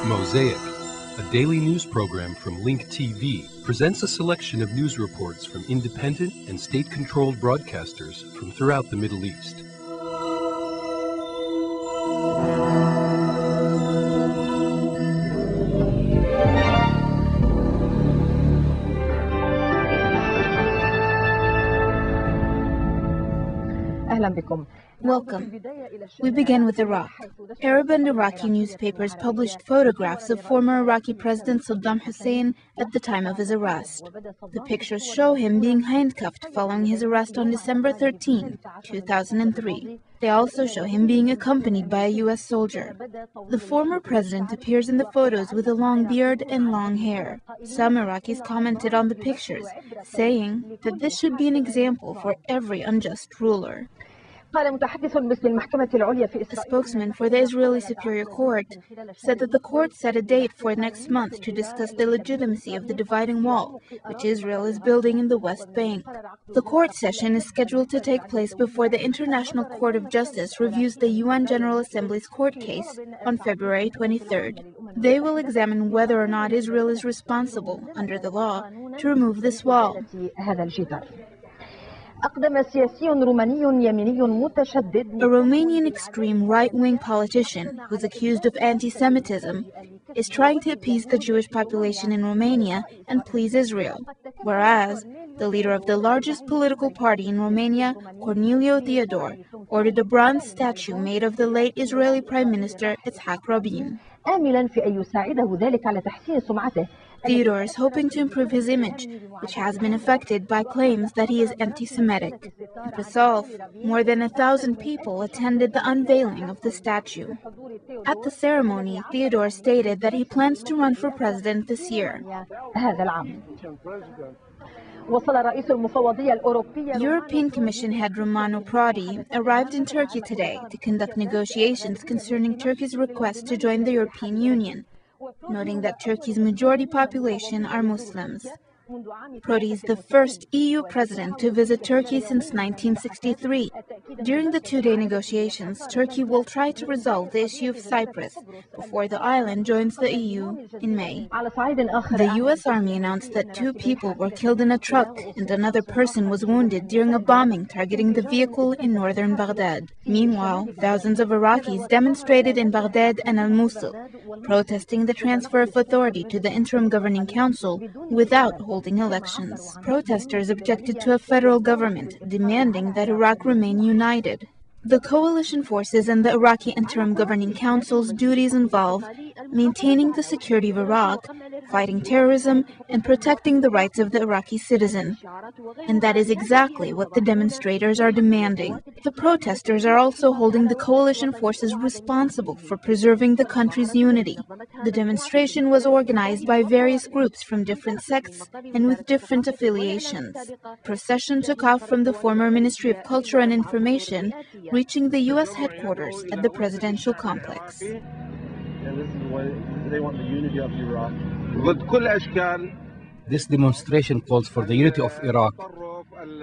Mosaic, a daily news program from Link TV, presents a selection of news reports from independent and state-controlled broadcasters from throughout the Middle East. Welcome. We begin with Iraq. Arab and Iraqi newspapers published photographs of former Iraqi President Saddam Hussein at the time of his arrest. The pictures show him being handcuffed following his arrest on December 13, 2003. They also show him being accompanied by a U.S. soldier. The former president appears in the photos with a long beard and long hair. Some Iraqis commented on the pictures, saying that this should be an example for every unjust ruler. A spokesman for the Israeli Superior Court said that the court set a date for next month to discuss the legitimacy of the dividing wall, which Israel is building in the West Bank. The court session is scheduled to take place before the International Court of Justice reviews the UN General Assembly's court case on February 23rd. They will examine whether or not Israel is responsible, under the law, to remove this wall. A Romanian extreme right-wing politician who is accused of anti-Semitism is trying to appease the Jewish population in Romania and please Israel, whereas the leader of the largest political party in Romania, Corneliu Theodor, ordered a bronze statue made of the late Israeli Prime Minister Yitzhak Rabin. Theodor is hoping to improve his image, which has been affected by claims that he is anti-Semitic. In Prasolv, more than 1,000 people attended the unveiling of the statue. At the ceremony, Theodor stated that he plans to run for president this year. European Commission head Romano Prodi arrived in Turkey today to conduct negotiations concerning Turkey's request to join the European Union, noting that Turkey's majority population are Muslims. Prodi is the first EU president to visit Turkey since 1963. During the two-day negotiations, Turkey will try to resolve the issue of Cyprus before the island joins the EU in May. The U.S. Army announced that 2 people were killed in a truck and another person was wounded during a bombing targeting the vehicle in northern Baghdad. Meanwhile, thousands of Iraqis demonstrated in Baghdad and al-Mosul, protesting the transfer of authority to the interim governing council without holding elections. Protesters objected to a federal government, demanding that Iraq remain united. The coalition forces and the Iraqi Interim Governing Council's duties involve maintaining the security of Iraq, fighting terrorism, and protecting the rights of the Iraqi citizen. And that is exactly what the demonstrators are demanding. The protesters are also holding the coalition forces responsible for preserving the country's unity. The demonstration was organized by various groups from different sects and with different affiliations. Procession took off from the former Ministry of Culture and Information, reaching the U.S. headquarters at the presidential complex. This demonstration calls for the unity of Iraq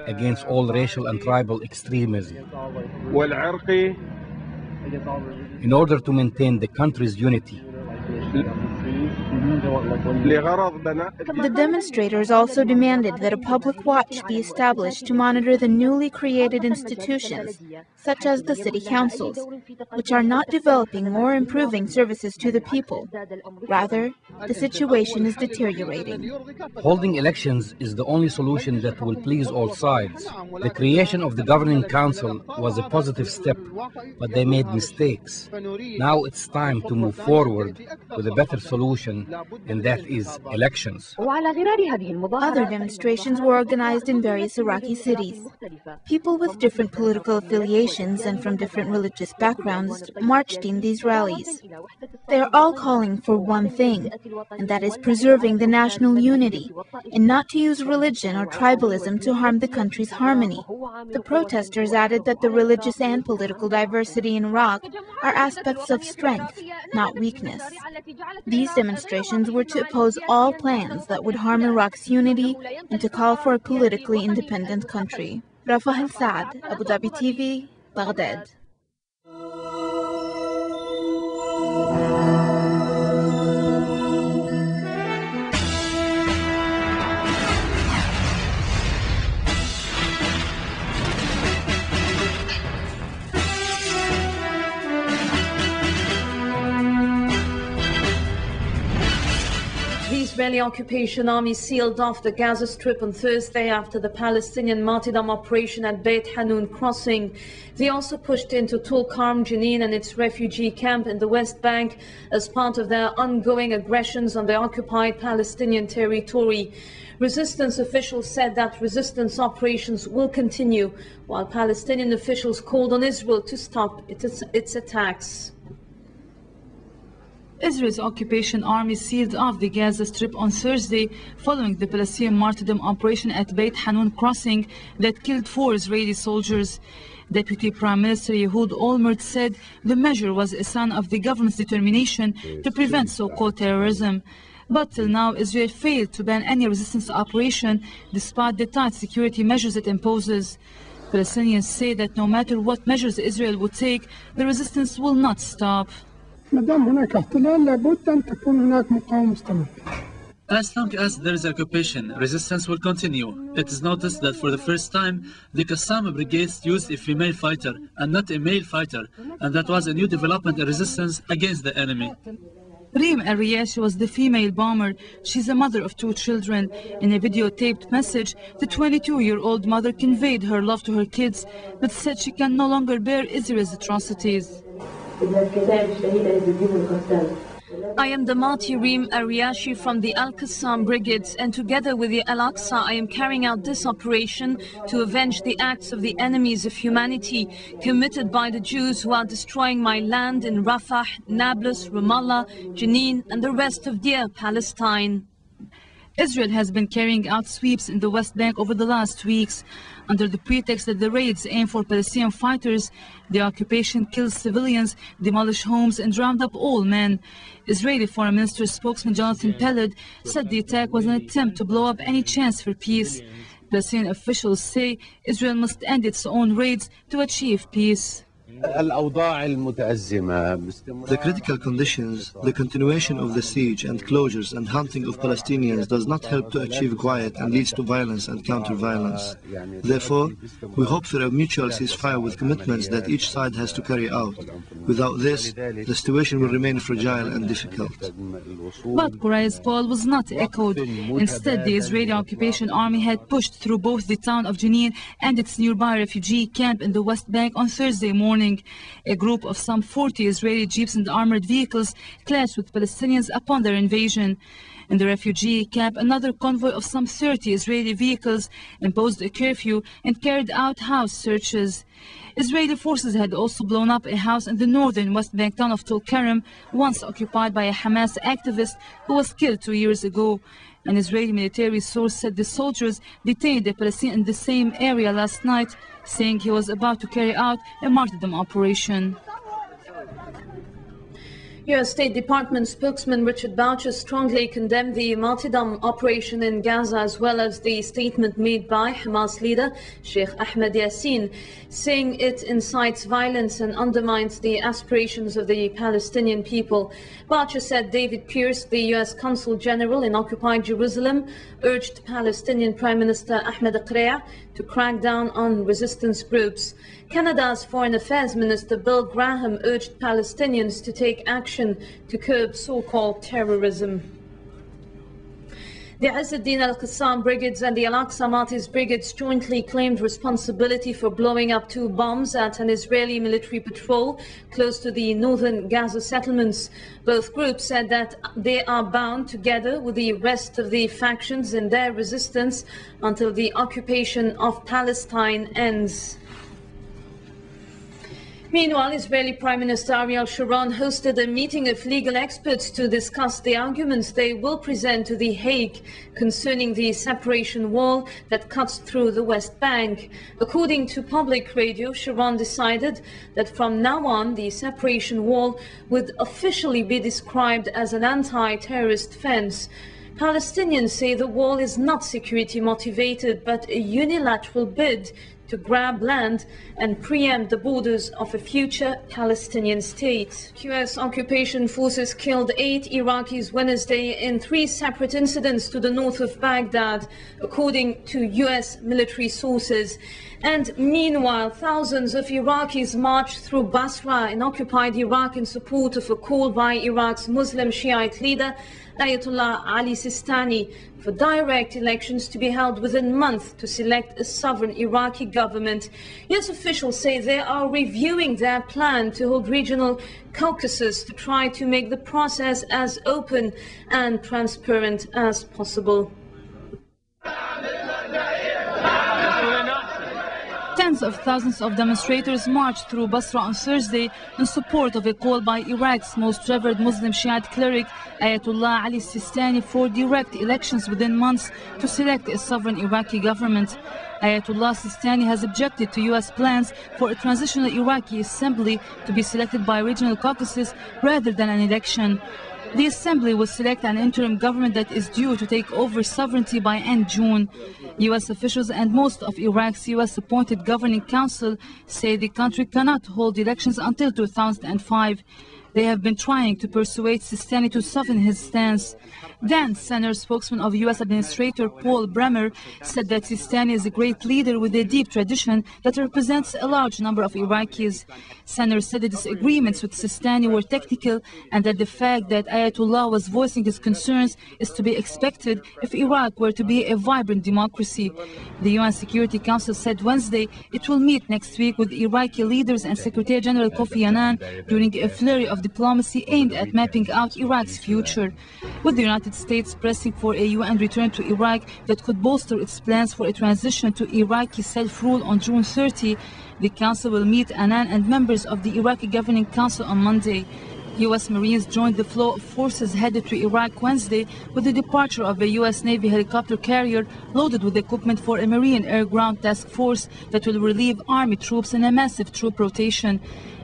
against all racial and tribal extremism in order to maintain the country's unity. The demonstrators also demanded that a public watch be established to monitor the newly created institutions, such as the city councils, which are not developing or improving services to the people. Rather, the situation is deteriorating. Holding elections is the only solution that will please all sides. The creation of the governing council was a positive step, but they made mistakes. Now it's time to move forward with a better solution, and that is elections. Other demonstrations were organized in various Iraqi cities. People with different political affiliations and from different religious backgrounds marched in these rallies. They are all calling for one thing, and that is preserving the national unity, and not to use religion or tribalism to harm the country's harmony. The protesters added that the religious and political diversity in Iraq are aspects of strength, not weakness. These demonstrations were to oppose all plans that would harm Iraq's unity and to call for a politically independent country. Rafa Al-Saad, Abu Dhabi TV, Baghdad. Israeli occupation army sealed off the Gaza Strip on Thursday after the Palestinian martyrdom operation at Beit Hanun crossing. They also pushed into Tulkarm, Jenin and its refugee camp in the West Bank as part of their ongoing aggressions on the occupied Palestinian territory. Resistance officials said that resistance operations will continue, while Palestinian officials called on Israel to stop its attacks. Israel's occupation army sealed off the Gaza Strip on Thursday following the Palestinian martyrdom operation at Beit Hanun crossing that killed 4 Israeli soldiers. Deputy Prime Minister Ehud Olmert said the measure was a sign of the government's determination to prevent so-called terrorism. But till now, Israel failed to ban any resistance operation despite the tight security measures it imposes. Palestinians say that no matter what measures Israel would take, the resistance will not stop. As long as there is occupation, resistance will continue. It is noticed that for the first time, the Qassam brigades used a female fighter and not a male fighter, and that was a new development in resistance against the enemy. Reem Ariyashi was the female bomber. She's a mother of 2 children. In a videotaped message, the 22-year-old mother conveyed her love to her kids, but said she can no longer bear Israel's atrocities. I am the martyr Reem Ariyashi from the Al-Qassam Brigades, and together with the Al-Aqsa I am carrying out this operation to avenge the acts of the enemies of humanity committed by the Jews who are destroying my land in Rafah, Nablus, Ramallah, Jenin and the rest of dear Palestine. Israel has been carrying out sweeps in the West Bank over the last weeks. Under the pretext that the raids aim for Palestinian fighters, the occupation kills civilians, demolished homes and round up all men. Israeli Foreign Minister spokesman Jonathan Peled said the attack was an attempt to blow up any chance for peace. Palestinian officials say Israel must end its own raids to achieve peace. The critical conditions, the continuation of the siege and closures and hunting of Palestinians does not help to achieve quiet and leads to violence and counter-violence. Therefore, we hope for a mutual ceasefire with commitments that each side has to carry out. Without this, the situation will remain fragile and difficult. But Qurai's call was not echoed. Instead, the Israeli occupation army had pushed through both the town of Jenin and its nearby refugee camp in the West Bank on Thursday morning. A group of some 40 Israeli jeeps and armored vehicles clashed with Palestinians upon their invasion. In the refugee camp, another convoy of some 30 Israeli vehicles imposed a curfew and carried out house searches. Israeli forces had also blown up a house in the northern West Bank town of Tulkarm, once occupied by a Hamas activist who was killed 2 years ago. An Israeli military source said the soldiers detained a Palestinian in the same area last night, saying he was about to carry out a martyrdom operation. U.S. State Department spokesman Richard Boucher strongly condemned the martyrdom operation in Gaza, as well as the statement made by Hamas leader Sheikh Ahmed Yassin, saying it incites violence and undermines the aspirations of the Palestinian people. Boucher said David Pierce, the U.S. Consul General in occupied Jerusalem, urged Palestinian Prime Minister Ahmed Qreya to crack down on resistance groups. Canada's Foreign Affairs Minister Bill Graham urged Palestinians to take action to curb so-called terrorism. The Izz ad-Din al-Qassam Brigades and the Al-Aqsa Martyrs Brigades jointly claimed responsibility for blowing up 2 bombs at an Israeli military patrol close to the northern Gaza settlements. Both groups said that they are bound together with the rest of the factions in their resistance until the occupation of Palestine ends. Meanwhile, Israeli Prime Minister Ariel Sharon hosted a meeting of legal experts to discuss the arguments they will present to The Hague concerning the separation wall that cuts through the West Bank. According to public radio, Sharon decided that from now on the separation wall would officially be described as an anti-terrorist fence. Palestinians say the wall is not security motivated, but a unilateral bid to grab land and preempt the borders of a future Palestinian state. U.S. occupation forces killed 8 Iraqis Wednesday in 3 separate incidents to the north of Baghdad, according to U.S. military sources. And meanwhile, thousands of Iraqis marched through Basra in occupied Iraq in support of a call by Iraq's Muslim Shiite leader, Ayatollah Ali Sistani, for direct elections to be held within a month to select a sovereign Iraqi government. US officials say they are reviewing their plan to hold regional caucuses to try to make the process as open and transparent as possible. Tens of thousands of demonstrators marched through Basra on Thursday in support of a call by Iraq's most revered Muslim Shiite cleric, Ayatollah Ali Sistani, for direct elections within months to select a sovereign Iraqi government. Ayatollah Sistani has objected to U.S. plans for a transitional Iraqi assembly to be selected by regional caucuses rather than an election. The assembly will select an interim government that is due to take over sovereignty by end June. U.S. officials and most of Iraq's U.S.-appointed governing council say the country cannot hold elections until 2005. They have been trying to persuade Sistani to soften his stance. Then, Center spokesman of U.S. Administrator Paul Bremer said that Sistani is a great leader with a deep tradition that represents a large number of Iraqis. Center said the disagreements with Sistani were technical and that the fact that Ayatollah was voicing his concerns is to be expected if Iraq were to be a vibrant democracy. The UN Security Council said Wednesday it will meet next week with Iraqi leaders and Secretary General Kofi Annan during a flurry of diplomacy aimed at mapping out Iraq's future. With the United States pressing for a UN return to Iraq that could bolster its plans for a transition to Iraqi self-rule on June 30, the Council will meet Annan and members of the Iraqi Governing Council on Monday. U.S. Marines joined the flow of forces headed to Iraq Wednesday with the departure of a U.S. Navy helicopter carrier loaded with equipment for a Marine air-ground task force that will relieve Army troops in a massive troop rotation.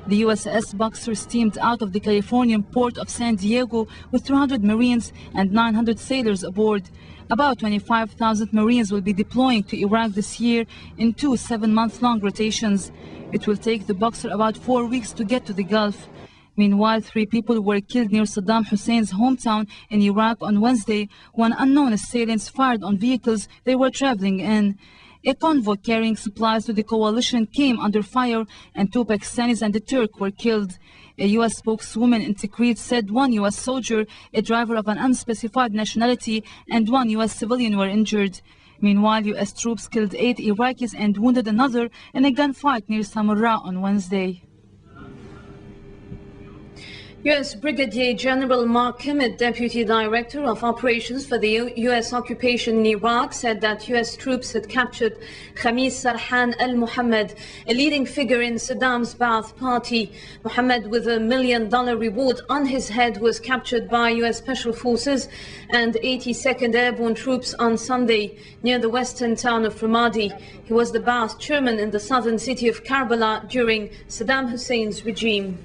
The USS Boxer steamed out of the Californian port of San Diego with 200 Marines and 900 sailors aboard. About 25,000 Marines will be deploying to Iraq this year in 2 7-month-long rotations. It will take the Boxer about 4 weeks to get to the Gulf. Meanwhile, 3 people were killed near Saddam Hussein's hometown in Iraq on Wednesday when unknown assailants fired on vehicles they were traveling in. A convoy carrying supplies to the coalition came under fire and 2 Pakistanis and a Turk were killed. A U.S. spokeswoman in Tikrit said 1 U.S. soldier, a driver of an unspecified nationality, and 1 U.S. civilian were injured. Meanwhile, U.S. troops killed 8 Iraqis and wounded another in a gunfight near Samarra on Wednesday. U.S. Brigadier General Mark Emmett, Deputy Director of Operations for the U.S. occupation in Iraq, said that U.S. troops had captured Khamis Sarhan al-Muhammad, a leading figure in Saddam's Ba'ath Party. Muhammad, with $1 million reward on his head, was captured by U.S. Special Forces and 82nd Airborne troops on Sunday near the western town of Ramadi. He was the Ba'ath chairman in the southern city of Karbala during Saddam Hussein's regime.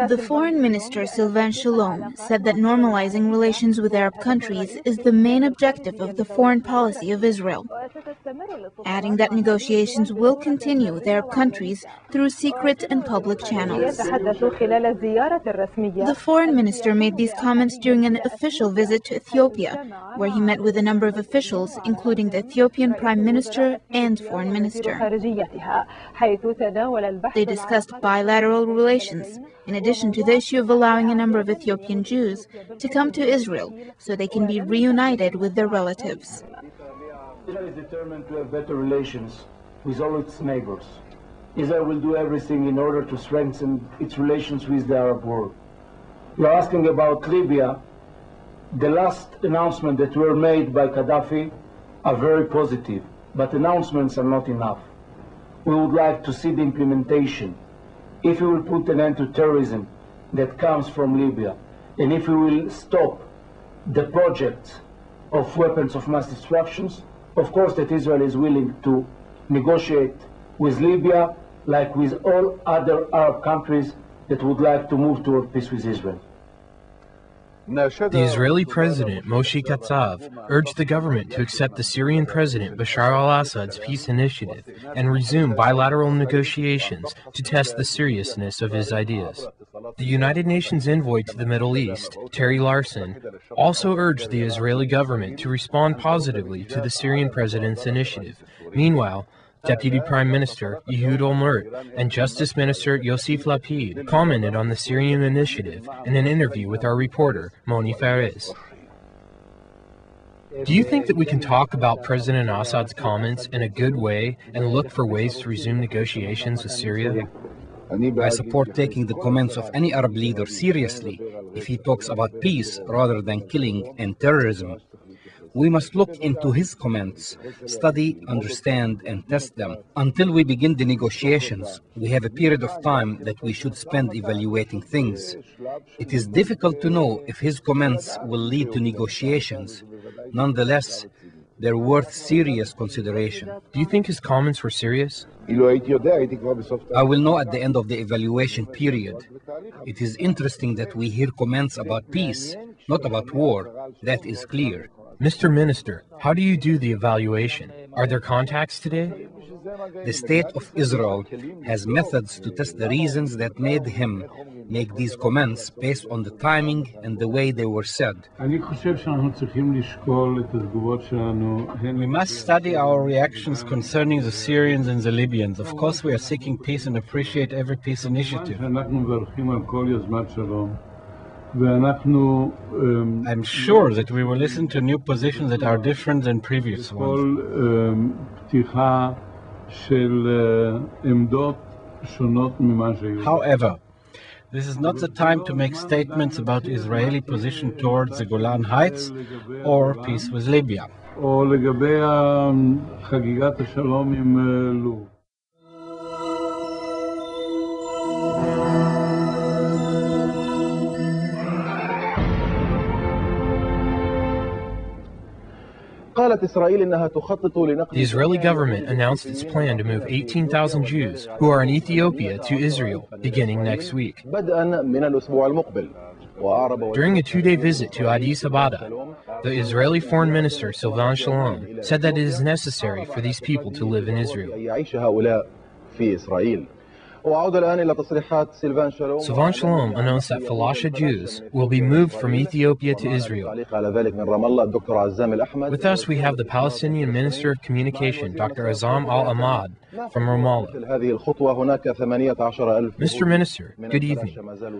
The Foreign Minister Sylvain Shalom said that normalizing relations with Arab countries is the main objective of the foreign policy of Israel, adding that negotiations will continue with Arab countries through secret and public channels. The Foreign Minister made these comments during an official visit to Ethiopia, where he met with a number of officials, including the Ethiopian Prime Minister and Foreign Minister. They discussed bilateral relations, in addition to the issue of allowing a number of Ethiopian Jews to come to Israel so they can be reunited with their relatives. Israel is determined to have better relations with all its neighbors. Israel will do everything in order to strengthen its relations with the Arab world. You're asking about Libya. The last announcements that were made by Gaddafi are very positive, but announcements are not enough. We would like to see the implementation. If we will put an end to terrorism that comes from Libya, and if we will stop the project of weapons of mass destruction, of course that Israel is willing to negotiate with Libya like with all other Arab countries that would like to move toward peace with Israel. The Israeli President Moshe Katsav urged the government to accept the Syrian President Bashar al-Assad's peace initiative and resume bilateral negotiations to test the seriousness of his ideas. The United Nations envoy to the Middle East, Terry Larson, also urged the Israeli government to respond positively to the Syrian President's initiative. Meanwhile, Deputy Prime Minister Ehud Olmert and Justice Minister Yosif Lapid commented on the Syrian initiative in an interview with our reporter, Moni Fares. Do you think that we can talk about President Assad's comments in a good way and look for ways to resume negotiations with Syria? I support taking the comments of any Arab leader seriously if he talks about peace rather than killing and terrorism. We must look into his comments, study, understand, and test them. Until we begin the negotiations, we have a period of time that we should spend evaluating things. It is difficult to know if his comments will lead to negotiations. Nonetheless, they're worth serious consideration. Do you think his comments were serious? I will know at the end of the evaluation period. It is interesting that we hear comments about peace, not about war. That is clear. Mr. Minister, how do you do the evaluation? Are there contacts today? The State of Israel has methods to test the reasons that made him make these comments based on the timing and the way they were said. We must study our reactions concerning the Syrians and the Libyans. Of course, we are seeking peace and appreciate every peace initiative. I'm sure that we will listen to new positions that are different than previous ones. However, this is not the time to make statements about Israeli position towards the Golan Heights or peace with Libya. The Israeli government announced its plan to move 18,000 Jews who are in Ethiopia to Israel beginning next week. During a two-day visit to Addis Ababa, the Israeli Foreign Minister Sylvain Shalom said that it is necessary for these people to live in Israel. Sylvain Shalom announced that Falasha Jews will be moved from Ethiopia to Israel. With us, we have the Palestinian Minister of Communication, Dr. Azam Al-Ahmad, from Ramallah. Mr. Minister, good evening.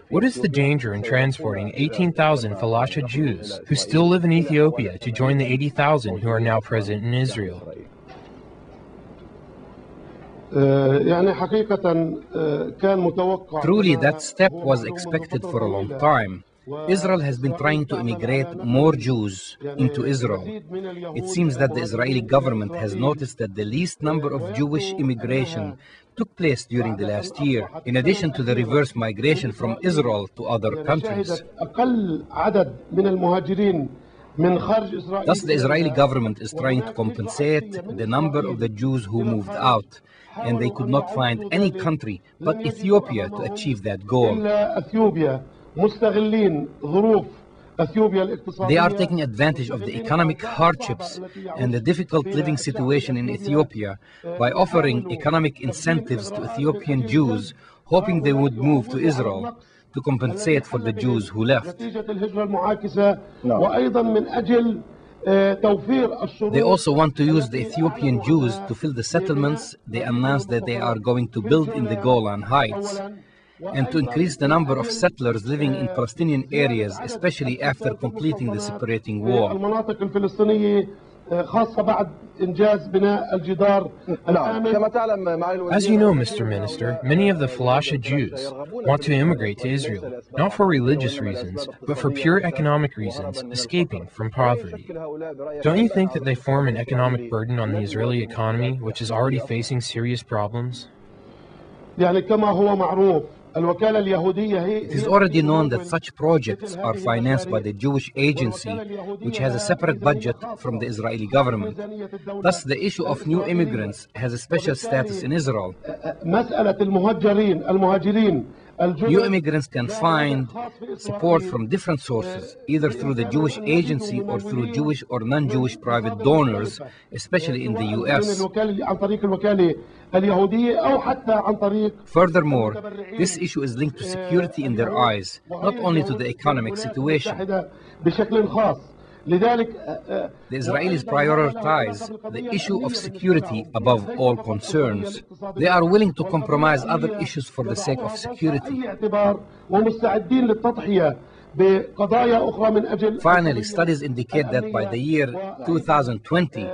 What is the danger in transporting 18,000 Falasha Jews who still live in Ethiopia to join the 80,000 who are now present in Israel? Truly, that step was expected for a long time. Israel has been trying to immigrate more Jews into Israel. It seems that the Israeli government has noticed that the least number of Jewish immigration took place during the last year, in addition to the reverse migration from Israel to other countries. Thus, the Israeli government is trying to compensate the number of the Jews who moved out, and they could not find any country but Ethiopia to achieve that goal. They are taking advantage of the economic hardships and the difficult living situation in Ethiopia by offering economic incentives to Ethiopian Jews, hoping they would move to Israel to compensate for the Jews who left. They also want to use the Ethiopian Jews to fill the settlements they announced that they are going to build in the Golan Heights, and to increase the number of settlers living in Palestinian areas, especially after completing the separating wall. As you know, Mr. Minister, many of the Falasha Jews want to immigrate to Israel, not for religious reasons, but for pure economic reasons, escaping from poverty. Don't you think that they form an economic burden on the Israeli economy, which is already facing serious problems? It is already known that such projects are financed by the Jewish Agency, which has a separate budget from the Israeli government. Thus, the issue of new immigrants has a special status in Israel. New immigrants can find support from different sources, either through the Jewish agency or through Jewish or non-Jewish private donors, especially in the U.S. Furthermore, this issue is linked to security in their eyes, not only to the economic situation. The Israelis prioritize the issue of security above all concerns. They are willing to compromise other issues for the sake of security. Finally, studies indicate that by the year 2020,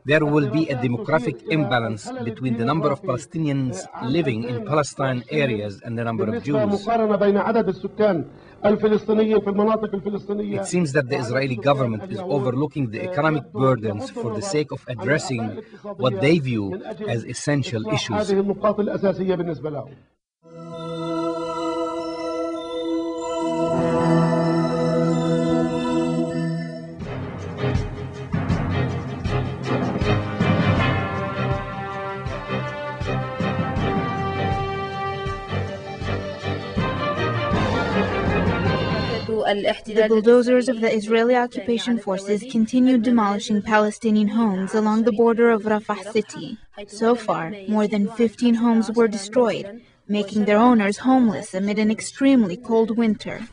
there will be a demographic imbalance between the number of Palestinians living in Palestine areas and the number of Jews. It seems that the Israeli government is overlooking the economic burdens for the sake of addressing what they view as essential issues. The bulldozers of the Israeli occupation forces continue demolishing Palestinian homes along the border of Rafah city. So far, more than 15 homes were destroyed, making their owners homeless amid an extremely cold winter.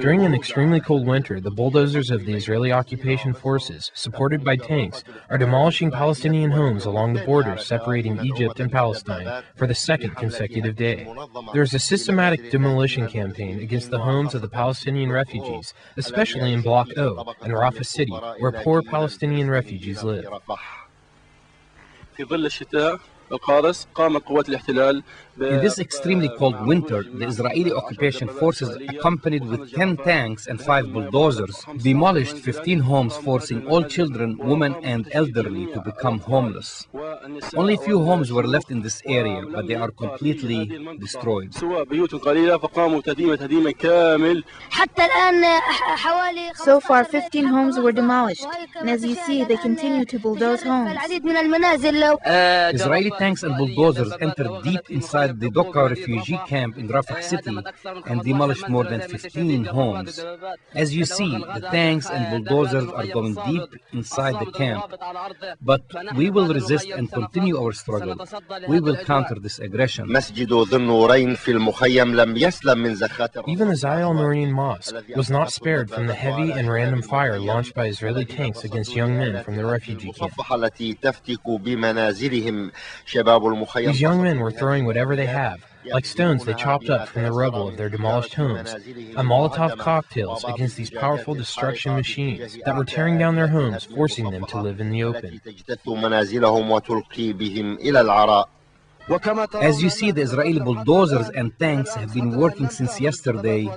During an extremely cold winter, the bulldozers of the Israeli occupation forces, supported by tanks, are demolishing Palestinian homes along the border separating Egypt and Palestine for the second consecutive day. There is a systematic demolition campaign against the homes of the Palestinian refugees, especially in Block O and Rafah City, where poor Palestinian refugees live. In this extremely cold winter, the Israeli occupation forces, accompanied with 10 tanks and 5 bulldozers, demolished 15 homes, forcing all children, women, and elderly to become homeless. Only few homes were left in this area, but they are completely destroyed. So far, 15 homes were demolished, and as you see, they continue to bulldoze homes. Israeli tanks and bulldozers entered deep inside the Doka refugee camp in Rafah city and demolished more than 15 homes. As you see, the tanks and bulldozers are going deep inside the camp. But we will resist and continue our struggle. We will counter this aggression. Even the Zayal Noreen Mosque was not spared from the heavy and random fire launched by Israeli tanks against young men from the refugee camp. These young men were throwing whatever they have, like stones they chopped up from the rubble of their demolished homes, and Molotov cocktails against these powerful destruction machines that were tearing down their homes, forcing them to live in the open. As you see, the Israeli bulldozers and tanks have been working since yesterday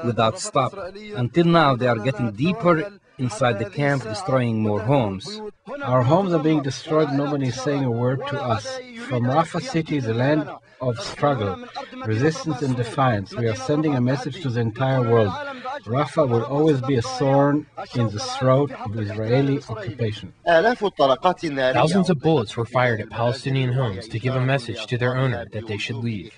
without stop. Until now, they are getting deeper inside the camp, destroying more homes. Our homes are being destroyed. Nobody is saying a word to us. From Rafah city, the land of struggle, resistance and defiance, we are sending a message to the entire world. Rafah will always be a thorn in the throat of Israeli occupation. Thousands of bullets were fired at Palestinian homes to give a message to their owner that they should leave.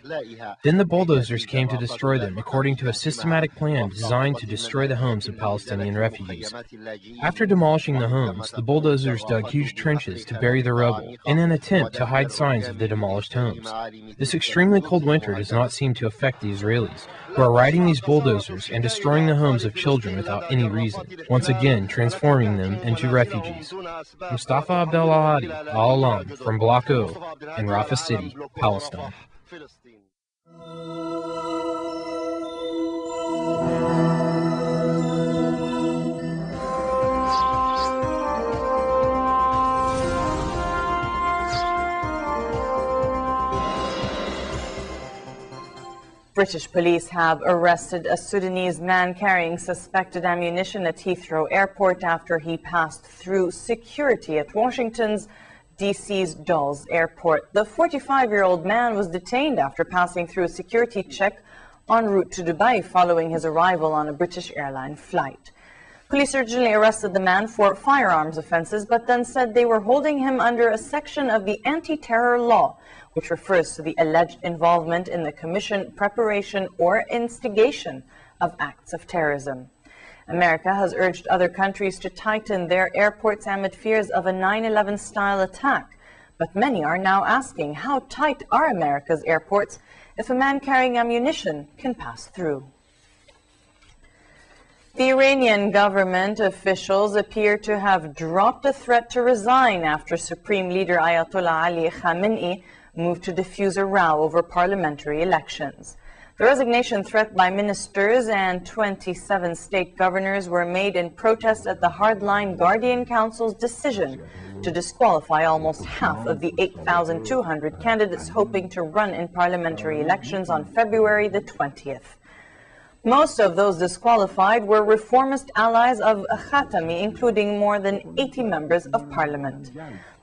Then the bulldozers came to destroy them according to a systematic plan designed to destroy the homes of Palestinian refugees. After demolishing the homes, the bulldozers dug huge trenches to bury the rubble in an attempt to hide signs of the demolished homes. This extremely cold winter does not seem to affect the Israelis, who are riding these bulldozers and destroying the homes of children without any reason, once again transforming them into refugees. Mustafa Abdelahadi, Al-Alam, from Block O in Rafah City, Palestine. British police have arrested a Sudanese man carrying suspected ammunition at Heathrow Airport after he passed through security at Washington's D.C.'s Dulles Airport. The 45-year-old man was detained after passing through a security check en route to Dubai following his arrival on a British airline flight. Police originally arrested the man for firearms offenses, but then said they were holding him under a section of the anti-terror law, which refers to the alleged involvement in the commission, preparation, or instigation of acts of terrorism. America has urged other countries to tighten their airports amid fears of a 9/11 style attack. But many are now asking, how tight are America's airports if a man carrying ammunition can pass through? The Iranian government officials appear to have dropped a threat to resign after Supreme Leader Ayatollah Ali Khamenei moved to defuse a row over parliamentary elections. The resignation threat by ministers and 27 state governors were made in protest at the hardline Guardian Council's decision to disqualify almost half of the 8,200 candidates hoping to run in parliamentary elections on February the 20th. Most of those disqualified were reformist allies of Khatami, including more than 80 members of parliament.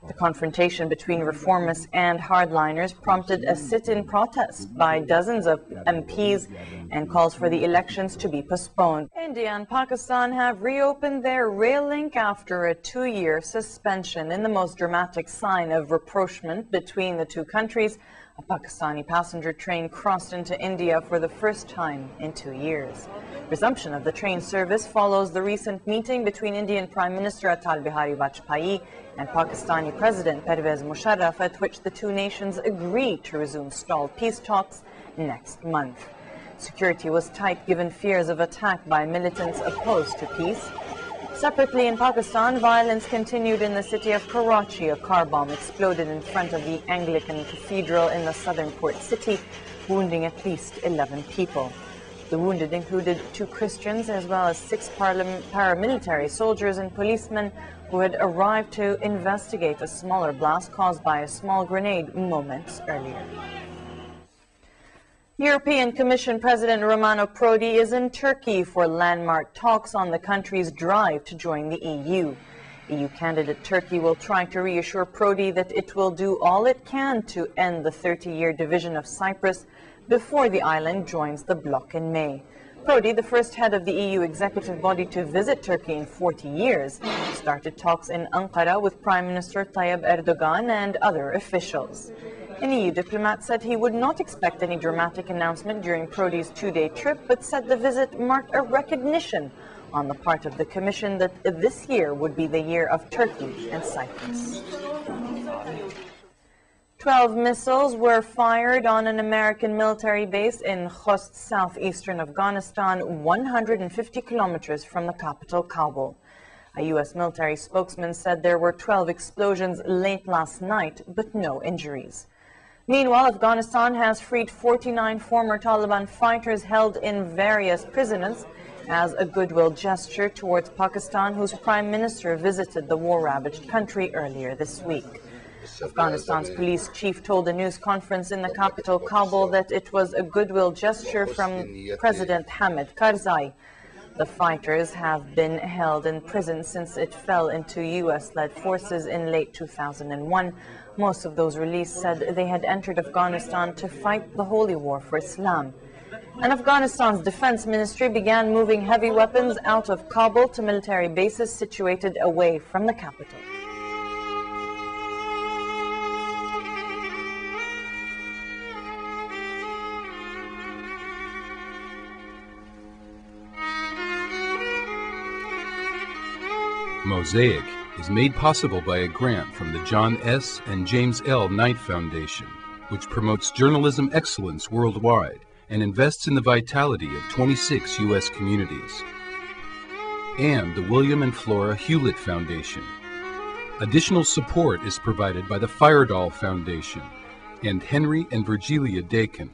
The confrontation between reformists and hardliners prompted a sit-in protest by dozens of MPs and calls for the elections to be postponed. India and Pakistan have reopened their rail link after a 2-year suspension. In the most dramatic sign of rapprochement between the two countries, a Pakistani passenger train crossed into India for the first time in 2 years. Resumption of the train service follows the recent meeting between Indian Prime Minister Atal Bihari Vajpayee and Pakistani President Pervez Musharraf, at which the two nations agreed to resume stalled peace talks next month. Security was tight given fears of attack by militants opposed to peace. Separately in Pakistan, violence continued in the city of Karachi. A car bomb exploded in front of the Anglican Cathedral in the southern port city, wounding at least 11 people. The wounded included 2 Christians as well as 6 paramilitary soldiers and policemen who had arrived to investigate a smaller blast caused by a small grenade moments earlier. European Commission President Romano Prodi is in Turkey for landmark talks on the country's drive to join the EU. EU candidate Turkey will try to reassure Prodi that it will do all it can to end the 30-year division of Cyprus before the island joins the bloc in May. Prodi, the first head of the EU executive body to visit Turkey in 40 years, started talks in Ankara with Prime Minister Tayyip Erdogan and other officials. An EU diplomat said he would not expect any dramatic announcement during Prodi's 2-day trip, but said the visit marked a recognition on the part of the Commission that this year would be the year of Turkey and Cyprus. 12 missiles were fired on an American military base in Khost, southeastern Afghanistan, 150 kilometers from the capital, Kabul. A U.S. military spokesman said there were 12 explosions late last night, but no injuries. Meanwhile, Afghanistan has freed 49 former Taliban fighters held in various prisons as a goodwill gesture towards Pakistan, whose prime minister visited the war-ravaged country earlier this week. Afghanistan's police chief told a news conference in the capital, Kabul, that it was a goodwill gesture from President Hamid Karzai. The fighters have been held in prison since it fell into U.S.-led forces in late 2001. Most of those released said they had entered Afghanistan to fight the holy war for Islam. And Afghanistan's defense ministry began moving heavy weapons out of Kabul to military bases situated away from the capital. Mosaic is made possible by a grant from the John S. and James L. Knight Foundation, which promotes journalism excellence worldwide and invests in the vitality of 26 U.S. communities, and the William and Flora Hewlett Foundation. Additional support is provided by the Firedoll Foundation and Henry and Virgilia Dakin.